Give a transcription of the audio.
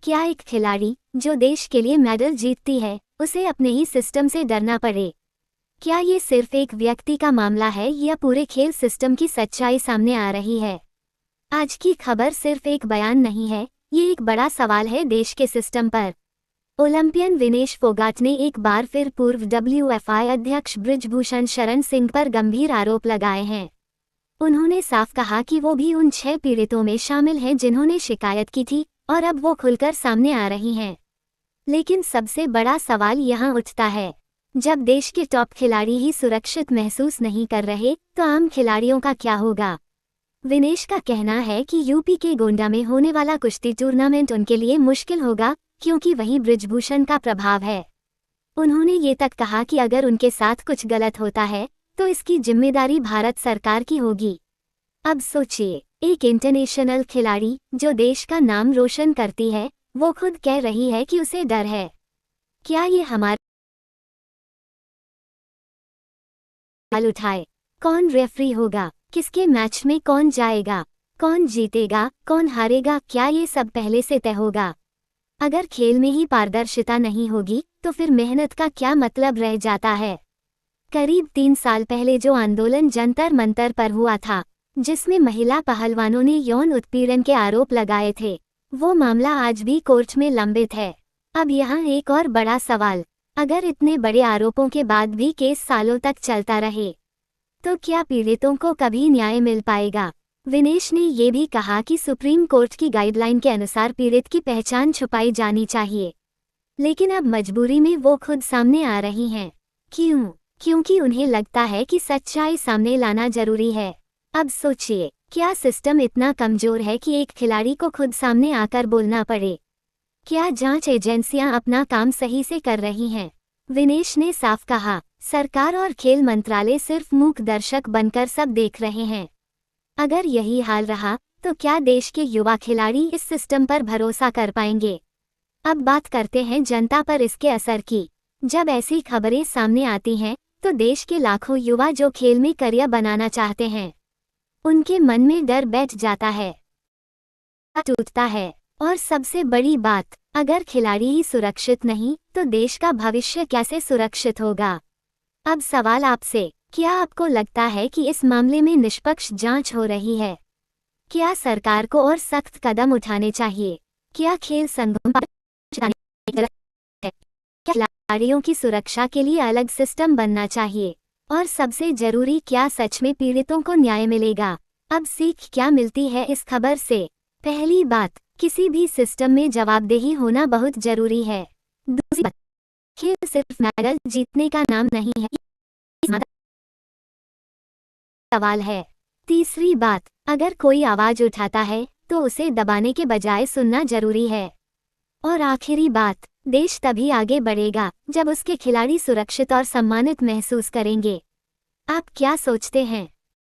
क्या एक खिलाड़ी जो देश के लिए मेडल जीतती है, उसे अपने ही सिस्टम से डरना पड़े? क्या ये सिर्फ एक व्यक्ति का मामला है या पूरे खेल सिस्टम की सच्चाई सामने आ रही है? आज की खबर सिर्फ एक बयान नहीं है, ये एक बड़ा सवाल है देश के सिस्टम पर। ओलंपियन विनेश फोगाट ने एक बार फिर पूर्व WFI अध्यक्ष बृजभूषण शरण सिंह पर गंभीर आरोप लगाए हैं। उन्होंने साफ कहा कि वो भी उन 6 पीड़ितों में शामिल हैं जिन्होंने शिकायत की थी और अब वो खुलकर सामने आ रही हैं। लेकिन सबसे बड़ा सवाल यहाँ उठता है, जब देश के टॉप खिलाड़ी ही सुरक्षित महसूस नहीं कर रहे तो आम खिलाड़ियों का क्या होगा? विनेश का कहना है कि यूपी के गोंडा में होने वाला कुश्ती टूर्नामेंट उनके लिए मुश्किल होगा क्योंकि वहीं बृजभूषण का प्रभाव है। उन्होंने ये तक कहा कि अगर उनके साथ कुछ गलत होता है तो इसकी जिम्मेदारी भारत सरकार की होगी। अब सोचिए, एक इंटरनेशनल खिलाड़ी जो देश का नाम रोशन करती है, वो खुद कह रही है कि उसे डर है। क्या ये हमारे सवाल उठाए? कौन रेफरी होगा? किसके मैच में कौन जाएगा? कौन जीतेगा, कौन हारेगा? क्या ये सब पहले से तय होगा? अगर खेल में ही पारदर्शिता नहीं होगी तो फिर मेहनत का क्या मतलब रह जाता है? करीब 3 साल पहले जो आंदोलन जंतर मंतर पर हुआ था, जिसमें महिला पहलवानों ने यौन उत्पीड़न के आरोप लगाए थे, वो मामला आज भी कोर्ट में लंबित है। अब यहाँ एक और बड़ा सवाल, अगर इतने बड़े आरोपों के बाद भी केस सालों तक चलता रहे तो क्या पीड़ितों को कभी न्याय मिल पाएगा? विनेश ने ये भी कहा कि सुप्रीम कोर्ट की गाइडलाइन के अनुसार पीड़ित की पहचान छुपाई जानी चाहिए, लेकिन अब मजबूरी में वो खुद सामने आ रही हैं। क्यों? क्योंकि उन्हें लगता है कि सच्चाई सामने लाना जरूरी है। अब सोचिए, क्या सिस्टम इतना कमजोर है कि एक खिलाड़ी को खुद सामने आकर बोलना पड़े? क्या जांच एजेंसियां अपना काम सही से कर रही हैं? विनेश ने साफ कहा, सरकार और खेल मंत्रालय सिर्फ मूक दर्शक बनकर सब देख रहे हैं। अगर यही हाल रहा तो क्या देश के युवा खिलाड़ी इस सिस्टम पर भरोसा कर पाएंगे? अब बात करते हैं जनता पर इसके असर की। जब ऐसी खबरें सामने आती हैं तो देश के लाखों युवा जो खेल में करियर बनाना चाहते हैं, उनके मन में डर बैठ जाता है, टूटता है। और सबसे बड़ी बात, अगर खिलाड़ी ही सुरक्षित नहीं तो देश का भविष्य कैसे सुरक्षित होगा? अब सवाल आपसे, क्या आपको लगता है कि इस मामले में निष्पक्ष जांच हो रही है? क्या सरकार को और सख्त कदम उठाने चाहिए? क्या खेल संघों पर खिलाड़ियों की सुरक्षा के लिए अलग सिस्टम बनना चाहिए? और सबसे जरूरी, क्या सच में पीड़ितों को न्याय मिलेगा? अब सीख क्या मिलती है इस खबर से? पहली बात, किसी भी सिस्टम में जवाबदेही होना बहुत जरूरी है। दूसरी बात, खेल सिर्फ मेडल जीतने का नाम नहीं है, सवाल है। तीसरी बात, अगर कोई आवाज उठाता है तो उसे दबाने के बजाय सुनना जरूरी है। और आखिरी बात, देश तभी आगे बढ़ेगा जब उसके खिलाड़ी सुरक्षित और सम्मानित महसूस करेंगे। आप क्या सोचते हैं?